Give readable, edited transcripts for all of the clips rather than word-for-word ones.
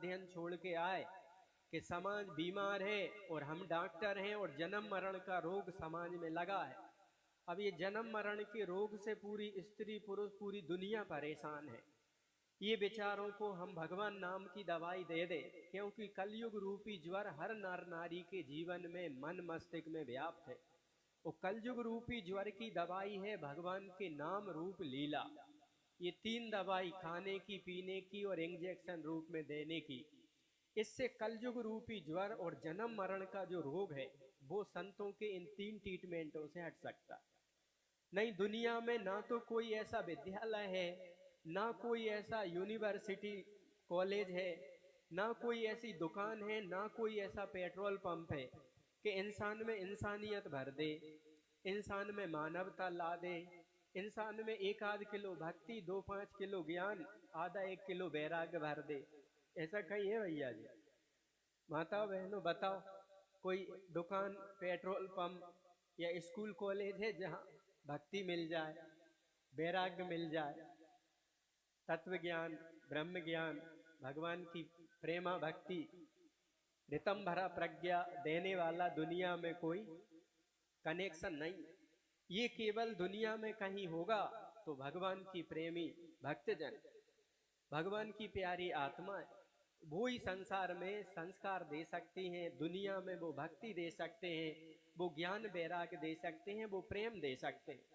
अध्ययन छोड़ के आए कि समाज बीमार है और हम डॉक्टर हैं और जन्म मरण का रोग समाज में लगा है। अब ये जन्म मरण के रोग से पूरी स्त्री पुरुष पूरी दुनिया परेशान है। ये बेचारों को हम भगवान नाम की दवाई दे दे, क्योंकि कलयुग रूपी ज्वर हर नर नारी के जीवन में मन मस्तिष्क में व्याप्त है। वो कलयुग रूपी ज्वर की दवाई है भगवान के नाम रूप लीला। ये 3 दवाई खाने की, पीने की और इंजेक्शन रूप में देने की। इससे कलयुग रूपी ज्वर और जन्म मरण का जो रोग है वो संतों के इन 3 ट्रीटमेंटों से हट सकता है। नहीं, दुनिया में ना तो कोई ऐसा विद्यालय है, ना कोई ऐसा यूनिवर्सिटी कॉलेज है, ना कोई ऐसी दुकान है, ना कोई ऐसा पेट्रोल पंप है कि इंसान में इंसानियत भर दे, इंसान में मानवता ला दे, इंसान में 1 आध किलो भक्ति, 2-5 किलो ज्ञान, आधा 1 किलो वैराग्य भर दे। ऐसा कहीं है भैया जी? माताओं बहनों बताओ, कोई दुकान, पेट्रोल पंप या स्कूल कॉलेज है जहाँ भक्ति मिल जाए, वैराग्य मिल जाए, तत्व ज्ञान, ब्रह्म ज्ञान, भगवान की प्रेमा भक्ति, रितम भरा प्रज्ञा देने वाला दुनिया में कोई कनेक्शन नहीं। ये केवल दुनिया में कहीं होगा तो भगवान की प्रेमी भक्तजन, भगवान की प्यारी आत्माएं, वो ही संसार में संस्कार दे सकती हैं, दुनिया में वो भक्ति दे सकते हैं, वो ज्ञान वैराग्य दे सकते हैं, वो प्रेम दे सकते हैं।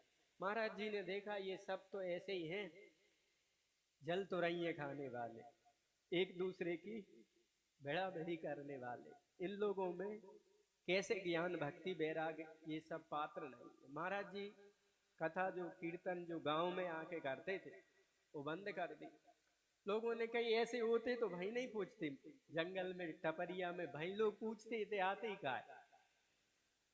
महाराज जी ने देखा ये सब तो ऐसे ही हैं, जल तो रही है खाने वाले, एक दूसरे की भेड़ा भेड़ी करने वाले। इन लोगों में कैसे ज्ञान भक्ति वैराग्य ये सब पात्र नहीं। महाराज जी कथा जो कीर्तन जो गांव में आके करते थे वो बंद कर दी। लोगों ने कही ऐसे होते तो भाई नहीं पूछते, जंगल में टपरिया में भाई लोग पूछते थे आते ही का है।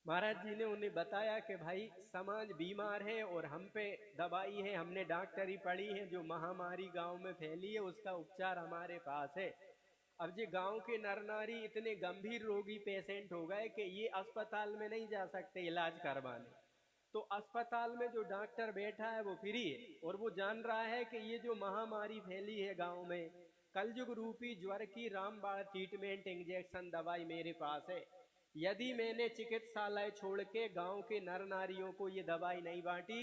महाराज जी ने उन्हें बताया कि भाई समाज बीमार है और हम पे दवाई है, हमने डॉक्टरी पढ़ी है, जो महामारी गांव में फैली है उसका उपचार हमारे पास है। अब ये गांव के नर नारी इतने गंभीर रोगी पेशेंट हो गए कि ये अस्पताल में नहीं जा सकते इलाज करवाने, तो अस्पताल में जो डॉक्टर बैठा है वो फ्री है और वो जान रहा है कि ये जो महामारी फैली है गांव में, कलयुग रूपी ज्वर की रामबाण ट्रीटमेंट इंजेक्शन दवाई मेरे पास है। यदि मैंने चिकित्सालय छोड़ के गांव के नर नारियों को ये दवाई नहीं बांटी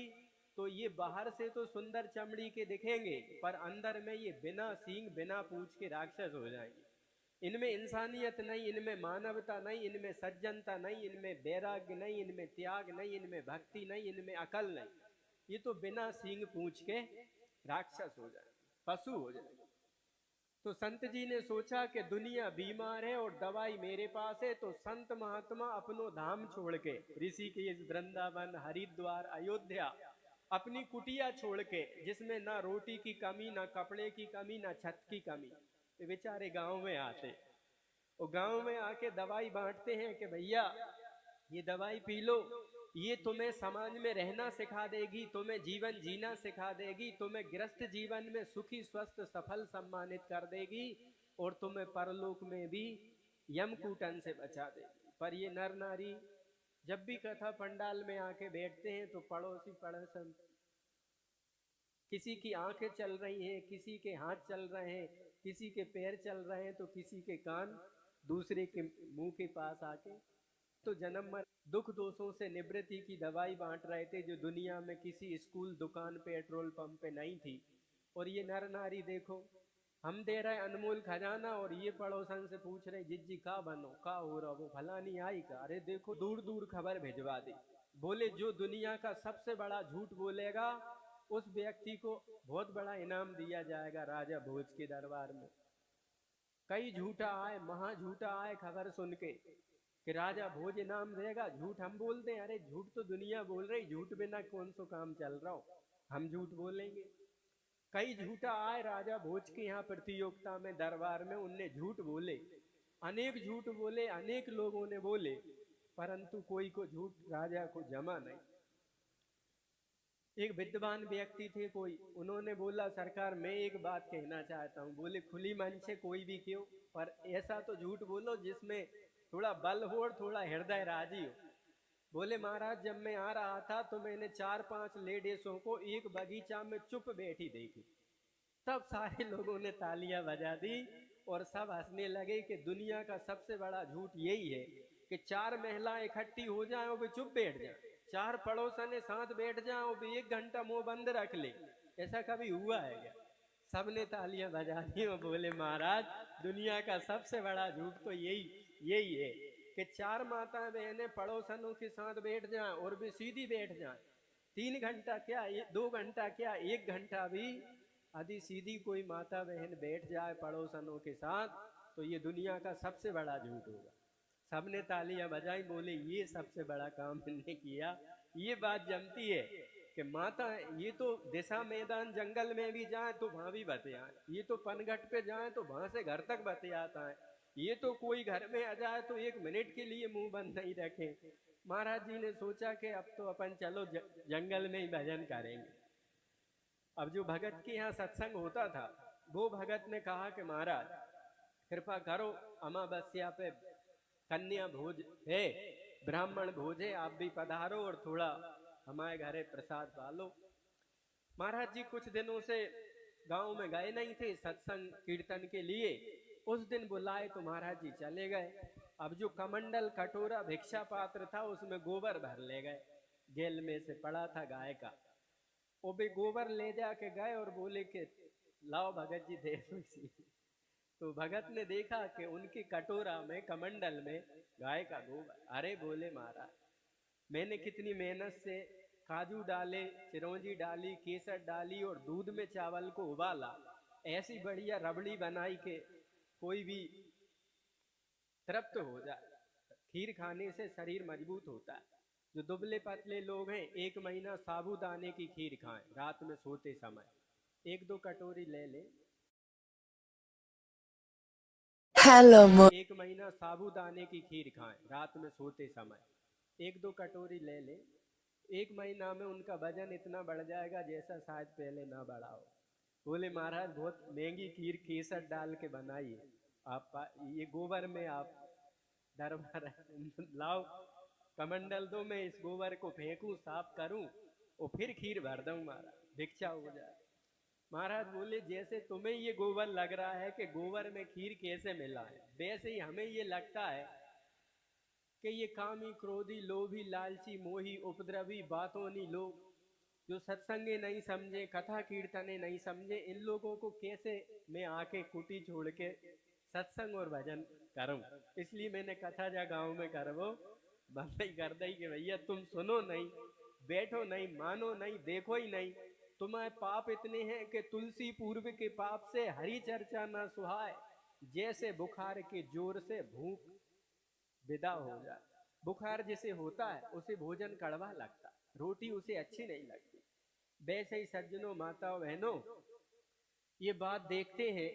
तो ये बाहर से तो सुंदर चमड़ी के दिखेंगे पर अंदर में ये बिना सींग बिना पूंछ के राक्षस हो जाएंगे। इनमें इंसानियत नहीं, इनमें मानवता नहीं, इनमें सज्जनता नहीं, इनमें वैराग्य नहीं, इनमें त्याग नहीं, इनमें भक्ति नहीं, इनमें अकल नहीं। ये तो बिना सींग पूंछ के राक्षस हो जाए, पशु हो जाए। तो संत जी ने सोचा कि दुनिया बीमार है और दवाई मेरे पास है, तो संत महात्मा अपनो धाम छोड़ के ऋषिकेश, वृंदावन, हरिद्वार, अयोध्या अपनी कुटिया छोड़ के, जिसमें ना रोटी की कमी, ना कपड़े की कमी, ना छत की कमी, बेचारे गांव में आते और गांव में आके दवाई बांटते हैं कि भैया ये दवाई पी लो, ये तुम्हें समाज में रहना सिखा देगी, तुम्हें जीवन जीना सिखा देगी, तुम्हें गृहस्थ जीवन में सुखी स्वस्थ सफल सम्मानित कर देगी और तुम्हें परलोक में भी यमकूटन से बचा देगी। पर ये नर नारी जब भी कथा पंडाल में आके बैठते हैं तो पड़ोसी पड़ोसन, किसी की आंखें चल रही हैं, किसी के हाथ चल रहे हैं, किसी के पैर चल रहे हैं, तो किसी के कान दूसरे के मुंह के पास आके तो जन्म मर दुख दोषों से निवृत्ति की दवाई बांट रहे थे, जो दुनिया में किसी स्कूल, दुकान, पेट्रोल पंप पे नहीं थी। और ये नर नारी देखो, हम दे रहे अनमोल खजाना और ये पड़ोसन से पूछ रहे जिज्जी का बनो, का हो रहा, वो फलानी आई का, अरे देखो दूर दूर खबर भिजवा दी। बोले जो दुनिया का सबसे बड़ा झूठ बोलेगा उस व्यक्ति को बहुत बड़ा इनाम दिया जाएगा राजा भोज के दरबार में। कई झूठा आए, महा झूठा आए खबर सुन के कि राजा भोज इनाम देगा, झूठ हम बोलते हैं, अरे झूठ तो दुनिया बोल रही, झूठ बिना कौन सा काम चल रहा हो, हम झूठ बोलेंगे। कई झूठा आए राजा भोज के यहाँ प्रतियोगिता में दरबार में, उनने झूठ बोले, अनेक झूठ बोले, अनेक लोगों ने बोले, परंतु कोई को झूठ राजा को जमा नहीं। एक विद्वान व्यक्ति थे कोई, उन्होंने बोला सरकार मैं एक बात कहना चाहता हूँ। बोले खुली मन से कोई भी क्यों, पर ऐसा तो झूठ बोलो जिसमें थोड़ा बल हो और थोड़ा हृदय राजी हो। बोले महाराज जब मैं आ रहा था तो मैंने 4-5 लेडीजों को एक बगीचा में चुप बैठी देखी, तब सारे लोगों ने तालियां बजा दी और सब हंसने लगे कि दुनिया का सबसे बड़ा झूठ यही है कि 4 महिलाएं इकट्ठी हो जाएं और वे चुप बैठ जाएं, 4 पड़ोसन साथ बैठ जाएं और वे 1 घंटा मुंह बंद रख ले। ऐसा कभी हुआ है क्या? सबने तालियां बजा दी और बोले महाराज दुनिया का सबसे बड़ा झूठ तो यही है कि 4 माता बहनें पड़ोसनों के साथ बैठ जाएं और वे सीधी बैठ जाएं। 3 घंटा क्या, 2 घंटा क्या, 1 घंटा भी यदि सीधी कोई माता बहन बैठ जाए पड़ोसनों के साथ तो ये दुनिया का सबसे बड़ा झूठ होगा। सबने तालियां बजाई, बोले ये सबसे बड़ा काम इन्होंने किया। ये बात जमती है कि माता ये तो दिशा मैदान जंगल में भी जाए तो वहां भी बते आए, ये तो पनघट पे जाए तो वहां से घर तक बते आता है, ये तो कोई घर में आ जाए तो 1 मिनट के लिए मुंह बंद नहीं रखे। महाराज जी ने सोचा कि अब तो अपन चलो जंगल में ही भजन करेंगे। अब जो भगत के यहाँ सत्संग होता था वो भगत ने कहा कि महाराज कृपा करो, अमावस्या पे कन्या भोज है, ब्राह्मण भोज है, आप भी पधारो और थोड़ा हमारे घरे प्रसाद पालो। महाराज जी कुछ दिनों से गांव में गए नहीं थे सत्संग कीर्तन के लिए, उस दिन बुलाए तो महाराज जी चले गए। अब जो कमंडल कटोरा भिक्षा पात्र था उसमें गोबर भर ले गए, गेल में से पड़ा था गाय का, वो भी गोबर ले जाके गए और बोले कि लाओ भगत जी दे दो इसी। तो भगत ने देखा कि उनके कटोरा में कमंडल में गाय का गोबर। अरे बोले महाराज मैंने कितनी मेहनत से काजू डाले, चिरौंजी डाली, केसर डाली और दूध में चावल को उबाला, ऐसी बढ़िया रबड़ी बनाई कि कोई भी तृप्त हो जाए। खीर खाने से शरीर मजबूत होता है। जो दुबले पतले लोग हैं 1 महीना साबूदाने की खीर खाएं रात में सोते समय, 1-2 कटोरी ले ले। हेलो 1 महीना साबूदाने की खीर खाएं रात में सोते समय, 1-2 कटोरी ले ले। 1 महीना में उनका वजन इतना बढ़ जाएगा जैसा शायद पहले ना बढ़ा हो। बोले महाराज बहुत महंगी खीर केसर डाल के बनाई है, आप ये गोबर में आप दरबार लाओ, कमंडल दो, मैं इस गोबर को फेंकूं, साफ करूं और फिर खीर भर दूं, महाराज भिक्षा हो जाए। महाराज बोले जैसे तुम्हें ये गोबर लग रहा है कि गोबर में खीर कैसे मिला है, वैसे ही हमें ये लगता है कि ये कामी क्रोधी लोभी लालची मोही उपद्रवी बातोनी लोग जो सत्संगे नहीं समझे, कथा कीर्तने नहीं समझे, इन लोगों को कैसे मैं आके कुटी छोड़ के सत्संग और भजन करूं। इसलिए मैंने कथा जा गांव में करवो बंद ही कर दी कि भैया तुम सुनो नहीं, बैठो नहीं, मानो नहीं, देखो ही नहीं। तुम्हारे पाप इतने हैं कि तुलसी पूर्व के पाप से हरी चर्चा ना सुहाए, जैसे बुखार के जोर से भूख विदा हो जाए। बुखार जिसे होता है उसे भोजन कड़वा लगता, रोटी उसे अच्छी नहीं लगती। वैसे ही सज्जनों माताओं बहनों ये बात देखते हैं,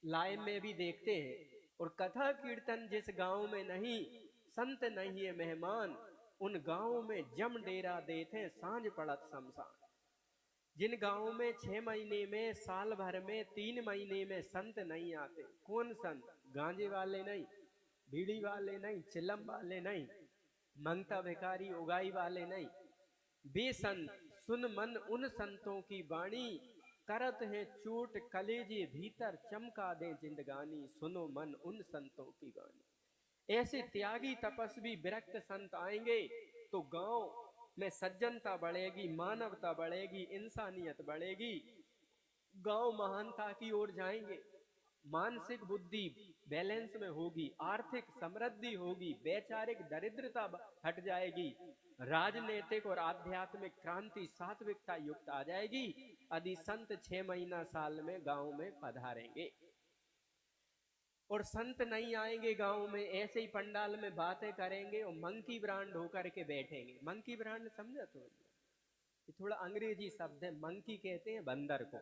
लाइव में भी देखते हैं। और कथा कीर्तन जिस गांव में नहीं, संत नहीं है मेहमान, उन गांवों में जम डेरा देते सांझ पड़त शमशान। जिन गांवों में 6 महीने में, साल भर में, 3 महीने में संत नहीं आते, कौन संत? गांजे वाले नहीं, बीड़ी वाले नहीं, चिलम वाले नहीं, मंगता भिखारी उगाई वाले नहीं, बेसंत सुन मन उन संतों की वाणी, करत है चोट कलेजे भीतर चमका दे जिंदगानी, सुनो मन उन संतों की वाणी। ऐसे त्यागी तपस्वी विरक्त संत आएंगे तो गांव में सज्जनता बढ़ेगी, मानवता बढ़ेगी, इंसानियत बढ़ेगी, गांव महानता की ओर जाएंगे, मानसिक बुद्धि बैलेंस में होगी, आर्थिक समृद्धि होगी, वैचारिक दरिद्रता हट जाएगी, राजनीतिक और आध्यात्मिक क्रांति सात्विकता युक्त आ जाएगी यदि संत 6 महीना साल में गांव में पधारेंगे। और संत नहीं आएंगे गांव में, ऐसे ही पंडाल में बातें करेंगे और मंकी ब्रांड होकर के बैठेंगे। मंकी ब्रांड समझा? तो ये थोड़ा अंग्रेजी शब्द है, मंकी कहते हैं बंदर को।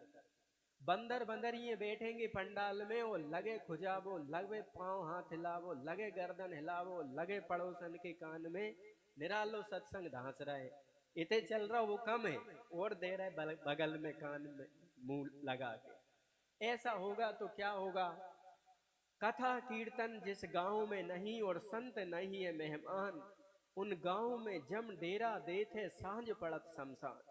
बंदर बंदर ये बैठेंगे पंडाल में और लगे खुजाबो, लगे पांव हाथ हिलावो, लगे गर्दन हिलावो, लगे पड़ोसन के कान में निरालो सत्संग धांस रहे, इतने चल रहा वो कम है और दे रहे बगल में कान में मुंह लगा के। ऐसा होगा तो क्या होगा? कथा कीर्तन जिस गांव में नहीं और संत नहीं है मेहमान, उन गांव में जम डेरा देते सांझ पड़त शमशान।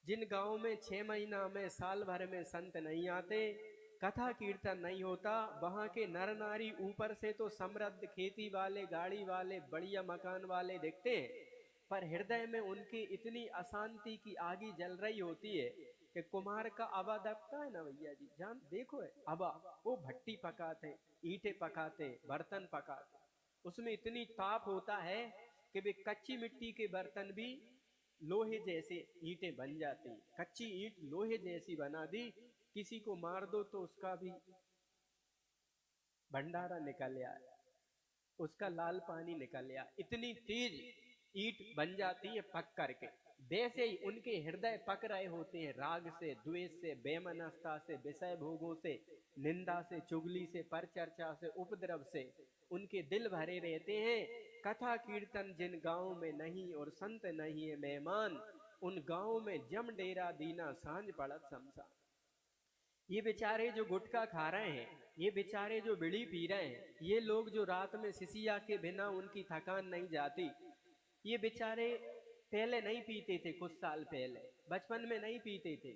जिन गांव में 6 महीना में, साल भर में संत नहीं आते, कथा कीर्तन नहीं होता, वहां के नर नारी ऊपर से तो समृद्ध, खेती वाले, गाड़ी वाले, बढ़िया मकान वाले दिखते हैं, पर हृदय में उनकी इतनी अशांति की आगी जल रही होती है कि कुम्हार का अवा दबता है ना भैया जी, जान देखो है अवा, वो भट्टी पकाते, ईंटें पकाते, बर्तन पकाते, उसमें इतनी ताप होता है कि वे कच्ची मिट्टी के बर्तन भी लोहे जैसे ईंटें बन जाती। कच्ची ईंट लोहे जैसी बना दी, किसी को मार दो तो उसका भी भंडारा निकल आया, उसका लाल पानी निकल आया, इतनी तेज ईंट बन जाती है पक करके। वैसे ही उनके हृदय पक रहे होते हैं राग से, द्वेष से, बेमनस्ता से, विषय भोगों से, निंदा से, चुगली से, परचर्चा से, उपद्रव से उनके दिल भरे रहते हैं। कथा कीर्तन जिन गांव में नहीं और संत नहीं है मेहमान, उन गांव में जम डेरा दीना सांझ पड़त शमशान। ये बेचारे जो गुटखा खा रहे हैं, ये बेचारे जो बीड़ी पी रहे हैं, ये लोग जो रात में सिसिया के बिना उनकी थकान नहीं जाती, ये बेचारे पहले नहीं पीते थे, कुछ साल पहले बचपन में नहीं पीते थे,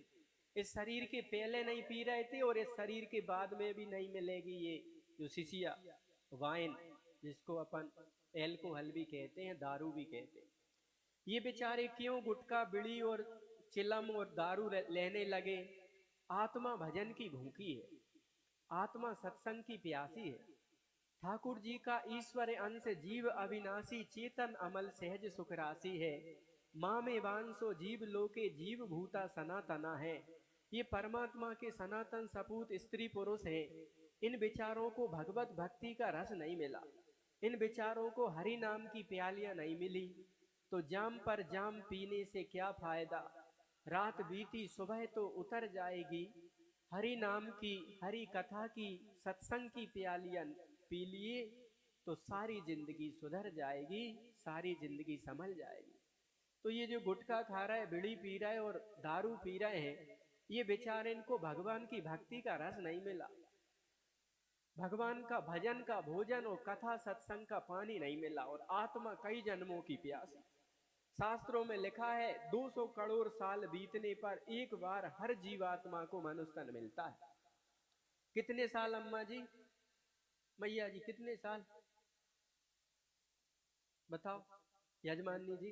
इस शरीर के पहले नहीं पी रहे थे और इस शरीर के बाद में भी नहीं मिलेगी ये जो सिसिया वाइन, जिसको अपन एल्कोहल भी कहते हैं, दारू भी कहते हैं। ये बेचारे क्यों गुटखा, बीड़ी और चिलम और दारू लेने लगे? आत्मा भजन की भूखी है, आत्मा सत्संग की प्यासी है। ठाकुर जी का ईश्वर अंश जीव अविनाशी, चेतन अमल सहज सुख राशि है। माँ में वांसो जीव लोके, जीव भूता सनातना है। ये परमात्मा के सनातन सपूत स्त्री पुरुष हैं। इन विचारों को भगवत भक्ति का रस नहीं मिला, इन विचारों को हरि नाम की प्यालियां नहीं मिली, तो जाम पर जाम पीने से क्या फायदा। रात बीती सुबह तो उतर जाएगी, हरि नाम की, हरि कथा की, सत्संग की प्यालियां पी लिए तो सारी जिंदगी सुधर जाएगी, सारी जिंदगी संभल जाएगी। तो ये जो गुटखा खा रहा है, बीड़ी पी रहा है और दारू पी रहे हैं, ये बेचारे, इनको भगवान की भक्ति का रस नहीं मिला, भगवान का भजन का भोजन और कथा सत्संग का पानी नहीं मिला, और आत्मा कई जन्मों की प्यासी। शास्त्रों में लिखा है 200 करोड़ साल बीतने पर एक बार हर जीवात्मा को मनुष्य तन मिलता है। कितने साल अम्मा जी, मैया जी, कितने साल बताओ? यजमानी जी,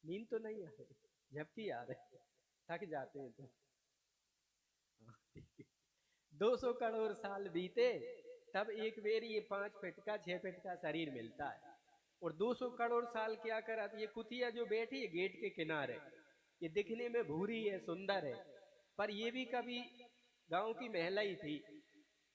नींद तो नहीं आ रही, झपकी आ रही, थक जाते हैं तो। 200 करोड़ साल बीते तब एक बेर ये 5 फीट का 6 फीट का शरीर मिलता है। और 200 करोड़ साल क्या करा? ये कुतिया जो बैठी है गेट के किनारे, ये दिखने में भूरी है, सुंदर है, पर ये भी कभी गांव की महिला ही थी।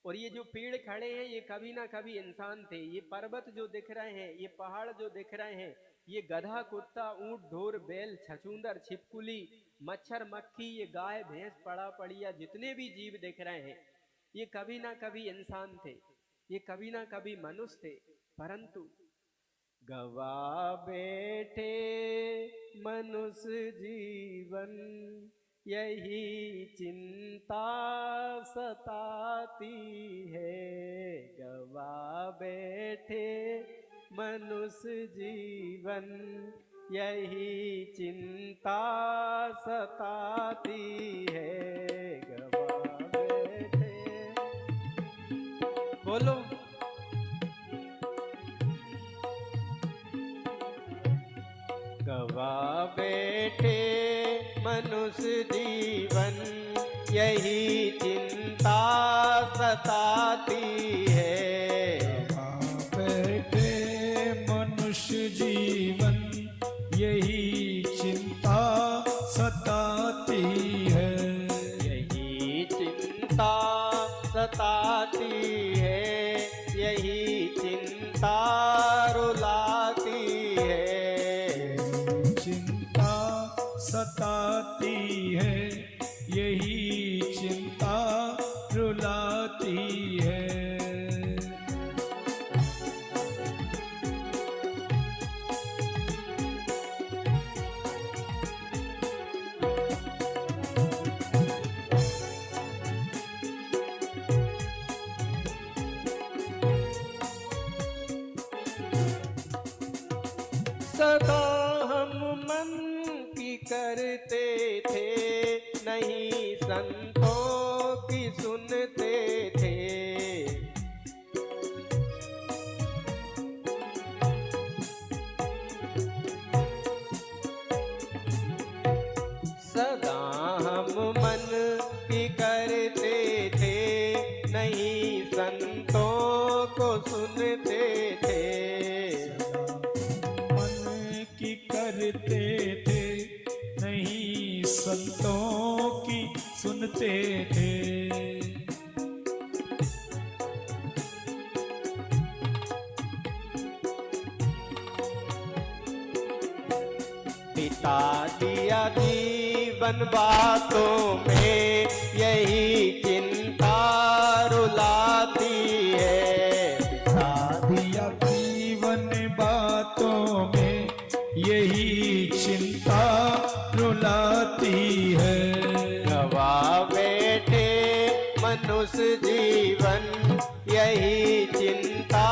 और ये जो पेड़ खड़े हैं, ये कभी ना कभी इंसान थे। ये पर्वत जो दिख रहे हैं, ये पहाड़ जो दिख रहे हैं, ये गधा, कुत्ता, ऊंट, ढोर, बैल, छछूंदर, छिपकुली, मच्छर, मक्खी, ये गाय, भैंस, पड़ा पड़िया, जितने भी जीव दिख रहे हैं, ये कभी ना कभी इंसान थे, ये कभी ना कभी मनुष्य थे। परंतु गवा बैठे मनुष्य जीवन, यही चिंता सताती है। गवा बैठे मनुष्य जीवन, यही चिंता सताती है। गवा बैठे, बोलो गवा बैठे मनुष्य जीवन, यही चिंता सताती है। गवा बैठे मनुष्य जीवन, यही चिंता सताती है। यही चिंता सताती है, यही चिंता रुलाती है। चिंता सताती है, यही चिंता रुलाती है। सदा हम मन की करते थे, नहीं संतों नहीं संतों को सुनते थे। मन की करते थे, नहीं संतों की सुनते थे। पिता दिया जीवन बातों में, यही चिंता रुलाती है। पिता दिया जीवन बातों में, यही चिंता रुलाती है। गवा बैठे मनुष्य जीवन, यही चिंता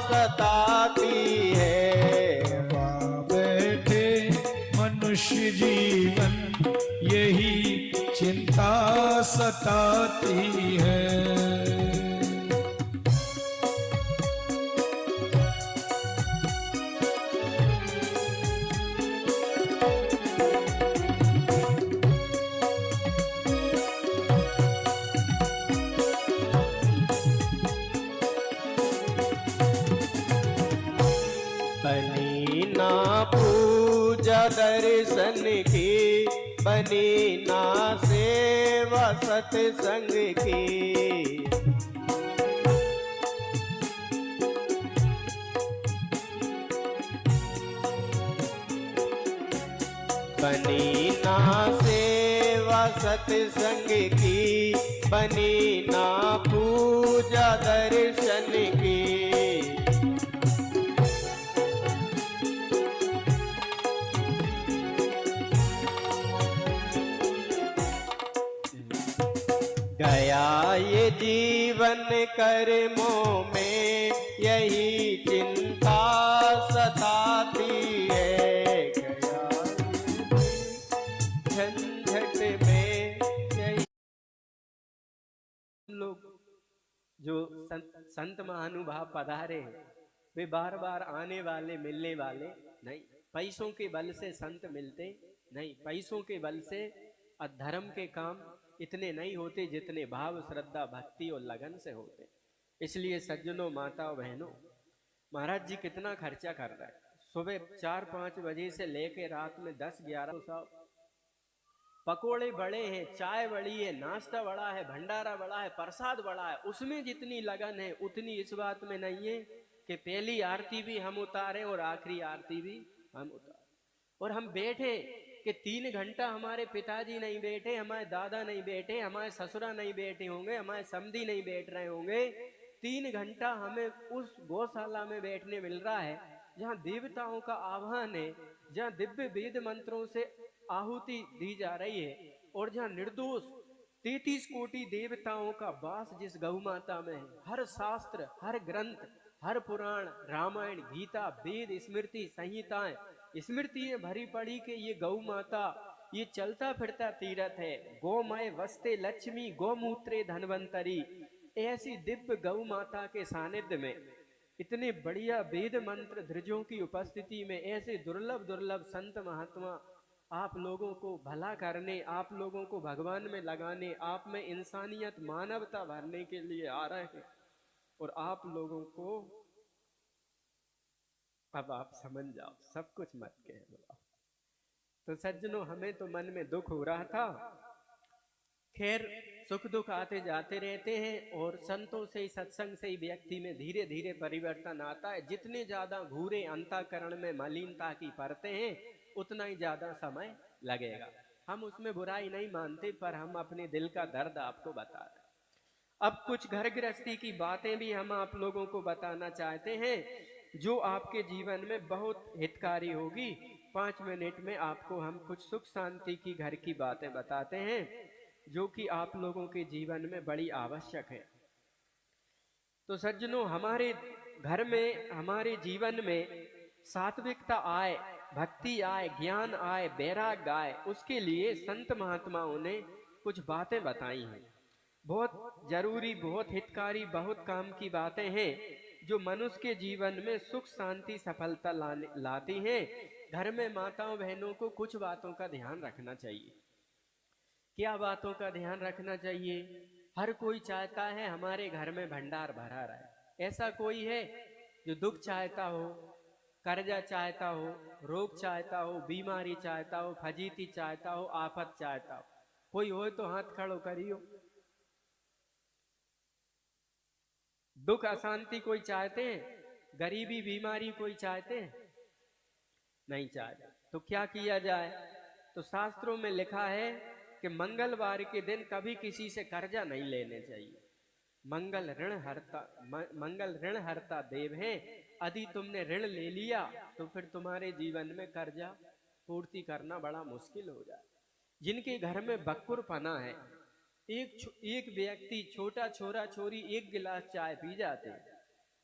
सताती है। गवा बैठे मनुष्य जीवन, यही चिंता सताती है। बनी ना पूजा दर्शन की, बनी ना सेवा सत्संग की। बनी ना सेवा सत्संग की, बनी ना पूजा दर्शन की। गया ये जीवन कर्मों में, यही चिंता सताती है। गया ये झंझट में, यही लोग जो संत महानुभाव पधारे हैं, वे बार बार आने वाले मिलने वाले नहीं। पैसों के बल से संत मिलते नहीं, पैसों के बल से अधर्म के काम इतने नहीं होते जितने भाव श्रद्धा भक्ति और लगन से होते। इसलिए सज्जनों, माताओं, बहनों, महाराज जी कितना खर्चा कर रहा है। सुबह 4-5 बजे से लेके रात में 10-11 सब पकोड़े बड़े हैं, चाय बड़ी है, नाश्ता बड़ा है, भंडारा बड़ा है, प्रसाद बड़ा है। उसमें जितनी लगन है उतनी इस बात में नहीं है कि पहली आरती भी हम उतारें और आखिरी आरती भी हम उतारें। और हम बैठे कि 3 घंटा हमारे पिताजी नहीं बैठे, हमारे दादा नहीं बैठे, हमारे ससुरा नहीं बैठे होंगे, हमारे समधी नहीं बैठ रहे होंगे। 3 घंटा हमें उस गौशाला में बैठने मिल रहा है जहाँ देवताओं का आह्वान है, जहाँ दिव्य वेद मंत्रों से आहुति दी जा रही है, और जहाँ निर्दोष 33 कोटि देवताओं का वास जिस गौ माता में है। हर शास्त्र, हर ग्रंथ, हर पुराण, रामायण, गीता, वेद, स्मृति, संहिताएं, स्मृतियां भरी पड़ी कि ये गौ माता ये चलता फिरता तीर्थ है। गौमय वस्ते लक्ष्मी, गौमूत्रे धनवंतरी। ऐसी दिव्य गौ माता के सानिध्य में, इतने बढ़िया वेद मंत्र ध्वजों की उपस्थिति में, ऐसे दुर्लभ दुर्लभ संत महात्मा आप लोगों को भला करने, आप लोगों को भगवान में लगाने, आप में इंसानियत मानवता भरने के लिए आ रहे हैं। और आप लोगों को अब आप समझ जाओ, सब कुछ मत कह दो। तो सज्जनों, हमें तो मन में दुख हो रहा था। खैर, सुख दुख आते जाते रहते हैं, और संतों से ही, सत्संग से ही व्यक्ति में धीरे धीरे परिवर्तन आता है। जितने ज्यादा घूरे अंतःकरण में मलिनता की परतें हैं, उतना ही ज्यादा समय लगेगा। हम उसमें बुराई नहीं मानते, पर हम अपने दिल का दर्द आपको बता रहे हैं। अब कुछ घर गृहस्थी की बातें भी हम आप लोगों को बताना चाहते हैं, जो आपके जीवन में बहुत हितकारी होगी। 5 मिनट में आपको हम कुछ सुख शांति की घर की बातें बताते हैं, जो कि आप लोगों के जीवन में बड़ी आवश्यक है। तो सज्जनों, हमारे घर में, हमारे जीवन में सात्विकता आए, भक्ति आए, ज्ञान आए, वैराग्य आए, उसके लिए संत महात्माओं ने कुछ बातें बताई हैं। बहुत जरूरी, बहुत हितकारी, बहुत काम की बातें हैं, जो मनुष्य के जीवन में सुख शांति सफलता लाती हैं। घर में माताओं बहनों को कुछ बातों का ध्यान रखना चाहिए। क्या बातों का ध्यान रखना चाहिए? हर कोई चाहता है हमारे घर में भंडार भरा रहे। ऐसा कोई है जो दुख चाहता हो, कर्जा चाहता हो, रोग चाहता हो, बीमारी चाहता हो, फजीती चाहता हो, आफत चाहता हो? कोई हो तो हाथ खड़ो करियो। दुख अशांति कोई चाहते हैं? गरीबी बीमारी कोई चाहते हैं? नहीं चाहते। तो क्या किया जाए? तो शास्त्रों में लिखा है कि मंगलवार के दिन कभी किसी से कर्जा नहीं लेने चाहिए। मंगल ऋण हरता देव है। यदि तुमने ऋण ले लिया तो फिर तुम्हारे जीवन में कर्जा पूर्ति करना बड़ा मुश्किल हो जाए। जिनके घर में बकुरपना है, एक व्यक्ति छोटा छोरा छोरी एक गिलास चाय पी जाते हैं,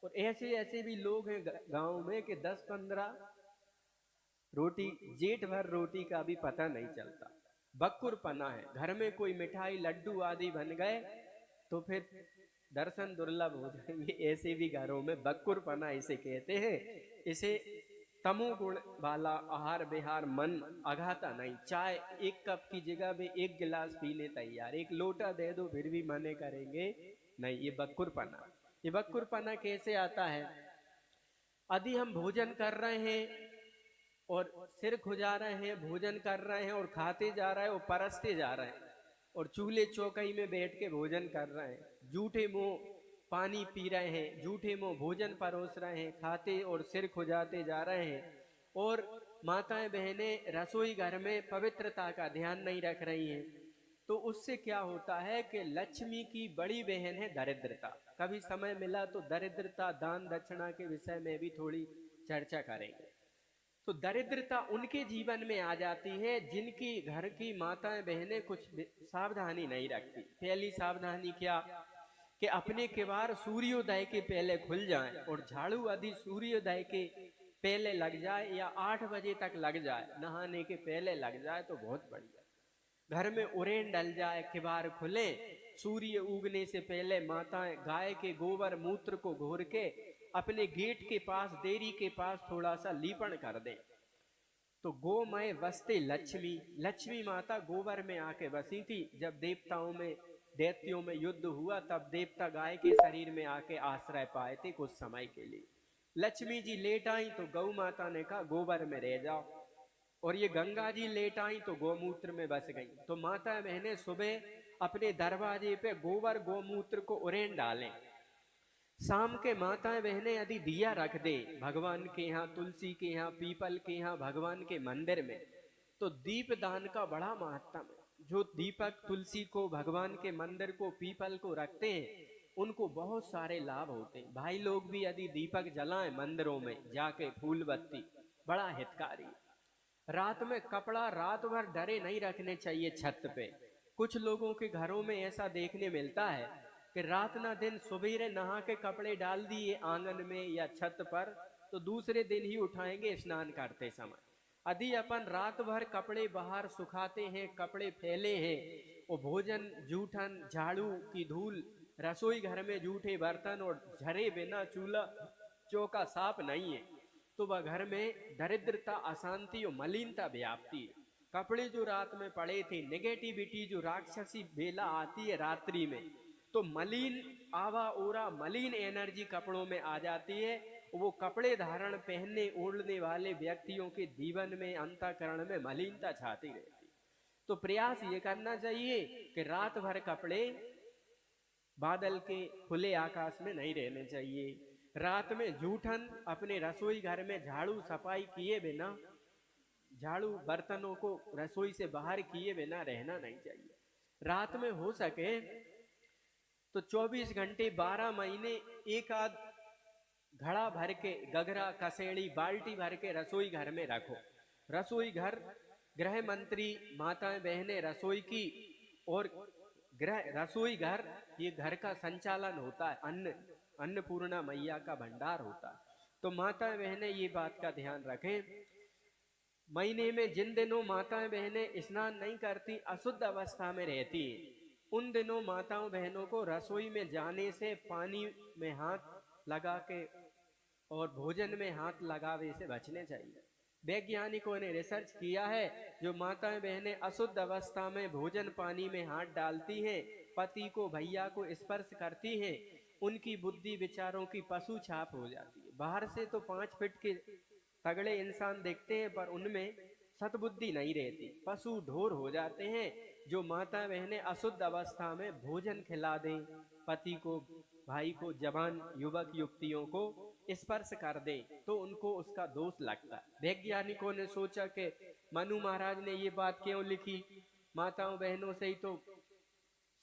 और ऐसे ऐसे भी लोग हैं गांव में कि 10-15 रोटी, जेठ भर रोटी का भी पता नहीं चलता। बकुरपना है। घर में कोई मिठाई लड्डू आदि बन गए तो फिर दर्शन दुर्लभ हो जाएंगे। ऐसे भी घरों में बकुरपना इसे कहते हैं। इसे तमोगुण वाला आहार विहार मन अघाता नहीं। चाय एक कप की जगह में एक गिलास पीने तैयार, एक लोटा दे दो फिर भी मने करेंगे नहीं। ये बकुरपना। ये बकुरपना कैसे आता है? यदि हम भोजन कर रहे हैं और सिर खुजा रहे हैं, भोजन कर रहे हैं और खाते जा रहे हैं और परसते जा रहे हैं, और चूल्हे चौकई में बैठ के भोजन कर रहे हैं, झूठे मुंह पानी पी रहे हैं, झूठे मुंह भोजन परोस रहे हैं, खाते और सिर खुजाते जा रहे हैं, और माताएं बहनें रसोई घर में पवित्रता का ध्यान नहीं रख रही हैं, तो उससे क्या होता है कि लक्ष्मी की बड़ी बहन है दरिद्रता। कभी समय मिला तो दरिद्रता दान दक्षिणा के विषय में भी थोड़ी चर्चा करेंगे। तो दरिद्रता उनके जीवन में आ जाती है जिनकी घर की माताएं बहनें कुछ सावधानी नहीं रखती। पहली सावधानी क्या? कि अपने किवाड़ सूर्योदय के पहले खुल जाएं, और झाड़ू यदि सूर्योदय के पहले लग जाए या 8 बजे तक लग जाए, नहाने के पहले लग जाए तो बहुत बढ़िया। घर में उरेन डल जाए, किवाड़ खुले, सूर्य उगने से पहले माताएं गाय के गोबर मूत्र को घोर के अपने गेट के पास, देरी के पास थोड़ा सा लीपण कर दें, तो गोमय वसते लक्ष्मी। लक्ष्मी माता गोबर में आके बसी थी। जब देवताओं में, दैत्यों में युद्ध हुआ तब देवता गाय के शरीर में आके आश्रय पाए थे कुछ समय के लिए। लक्ष्मी जी लेट आई तो गौ माता ने कहा गोबर में रह जाओ, और ये गंगा जी लेट आई तो गोमूत्र में बस गई। तो माता बहनें सुबह अपने दरवाजे पे गोबर गोमूत्र को उरेन डालें। शाम के माताएं बहनें यदि दिया रख दे भगवान के यहाँ, तुलसी के यहाँ, पीपल के यहाँ, भगवान के मंदिर में, तो दीप दान का बड़ा महत्व है। जो दीपक तुलसी को, भगवान के मंदिर को, पीपल को रखते हैं उनको बहुत सारे लाभ होते हैं। भाई लोग भी यदि दीपक जलाएं मंदिरों में जाके, फूल बत्ती, बड़ा हितकारी। रात में कपड़ा रात भर डरे नहीं रखने चाहिए छत पे। कुछ लोगों के घरों में ऐसा देखने मिलता है कि रात ना दिन सुबेरे नहा के कपड़े डाल दिए आंगन में या छत पर, तो दूसरे दिन ही उठाएंगे स्नान करते समय। यदि अपन रात भर कपड़े बाहर सुखाते हैं, कपड़े फैले हैं, और भोजन, जूठन, झाड़ू की धूल, रसोई घर में जूठे बर्तन और झरे बिना चूल्हा चौका साफ नहीं है, तो वह घर में दरिद्रता, अशांति और मलिनता व्याप्ति है। कपड़े जो रात में पड़े थे, नेगेटिविटी जो राक्षसी बेला आती है रात्रि में, तो मलिन आवा ओरा, मलिन एनर्जी कपड़ों में आ जाती है। वो कपड़े धारण पहनने ओढ़ने वाले व्यक्तियों के जीवन में, अंतःकरण में मलिनता छाती रहती। तो प्रयास ये करना चाहिए कि रात भर कपड़े बादल के खुले आकाश में नहीं रहने चाहिए। रात में जूठन, अपने रसोई घर में झाड़ू सफाई किए बिना, झाड़ू बर्तनों को रसोई से बाहर किए बिना रहना नहीं चाहिए। रात में हो सके तो 24 घंटे 12 महीने एक आध घड़ा भर के, गगरा, कसेड़ी, बाल्टी भर के रसोई घर में रखो। रसोई घर, गृह मंत्री माताएं बहनें रसोई की, और रसोई घर ये घर का संचालन होता है, अन्नपूर्णा मैया का भंडार होता है। तो माताएं बहनें ये बात का ध्यान रखें। महीने में जिन दिनों माताएं बहनें स्नान नहीं करती, अशुद्ध अवस्था में रहती है, उन दिनों माताओं बहनों को रसोई में जाने से, पानी में हाथ लगा के और भोजन में हाथ लगावे से बचने चाहिए। वैज्ञानिकों ने रिसर्च किया है, जो माताएं बहनें अशुद्ध अवस्था में भोजन पानी में हाथ डालती हैं पति को, भैया को स्पर्श करती हैं, उनकी बुद्धि विचारों की पशु छाप हो जाती है। बाहर से तो 5 फीट के तगड़े इंसान देखते हैं, पर उनमें सतबुद्धि नहीं रहती, पशु ढोर हो जाते हैं। जो माता बहनें अशुद्ध अवस्था में भोजन खिला दें, पति को, भाई को, जवान युवक युवतियों को स्पर्श कर दें, तो उनको उसका दोष लगता है। वैज्ञानिकों ने सोचा कि मनु महाराज ने ये बात क्यों लिखी, माताओं बहनों से ही तो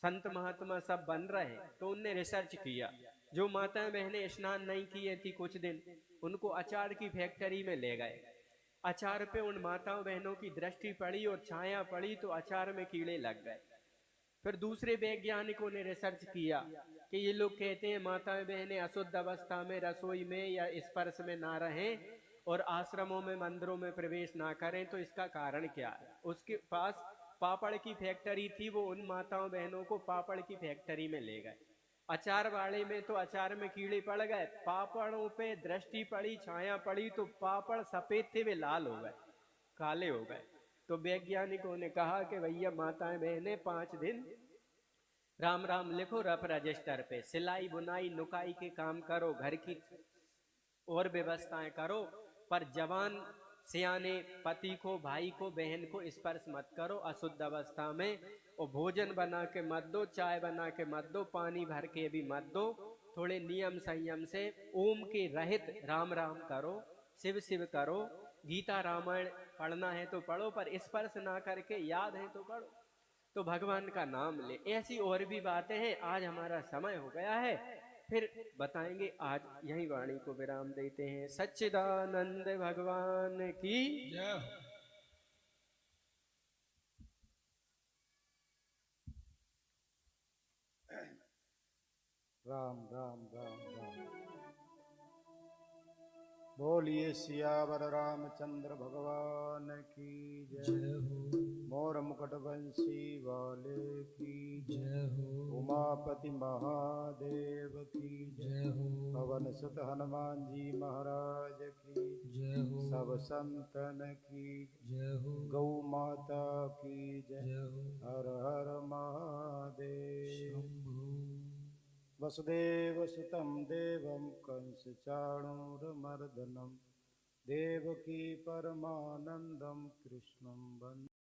संत महात्मा सब बन रहे हैं। तो उनने रिसर्च किया। जो माताएं बहनें स्नान नहीं किए थी कुछ दिन, उनको अचार की फैक्ट्री में ले गए। अचार पे उन माताओं बहनों की दृष्टि पड़ी और छाया पड़ी, तो अचार में कीड़े लग गए। फिर दूसरे वैज्ञानिकों ने रिसर्च किया कि ये लोग कहते हैं माताएं बहनें अशुद्ध अवस्था में रसोई में या स्पर्श में ना रहें और आश्रमों में, मंदिरों में प्रवेश ना करें, तो इसका कारण क्या है। उसके पास पापड़ की फैक्ट्री थी, वो उन माताओं बहनों को पापड़ की फैक्ट्री में ले गए। अचार वाले में तो अचार में कीड़े पड़ गए, पापड़ों पे दृष्टि पड़ी, छाया पड़ी, तो पापड़ सफेद थे, वे लाल हो गए, काले हो गए। तो वैज्ञानिकों ने कहा कि भैया माताएं बहनें 5 दिन राम राम लिखो रफ रजिस्टर पे, सिलाई बुनाई नुकाई के काम करो, घर की और व्यवस्थाएं करो, पर जवान सियाने पति को, भाई को, बहन को स्पर्श मत करो अशुद्ध अवस्था में। और भोजन बना के मत दो, चाय बना के मत दो, पानी भर के भी मत दो। थोड़े नियम संयम से ओम के रहित राम राम करो, शिव शिव करो। गीता रामायण पढ़ना है तो पढ़ो, पर स्पर्श ना करके, याद है तो पढ़ो, तो भगवान का नाम ले। ऐसी और भी बातें हैं। आज हमारा समय हो गया है, फिर बताएंगे। आज यही वाणी को विराम देते हैं। सच्चिदानंद भगवान की जय हो। राम राम राम राम। बोलिए सियावर रामचंद्र भगवान की जय हो। मोर मुकुट बंसी वाले की जय हो। उमापति महादेव की जय हो। पवन सुत हनुमान जी महाराज की जय हो। सब संतन की जय हो। गौ माता की जय हो। हर हर महादेव। वसुदेव सुतं देवं कंसचाणूरमर्दनं देवकी परमानंदं कृष्णं वन्दे।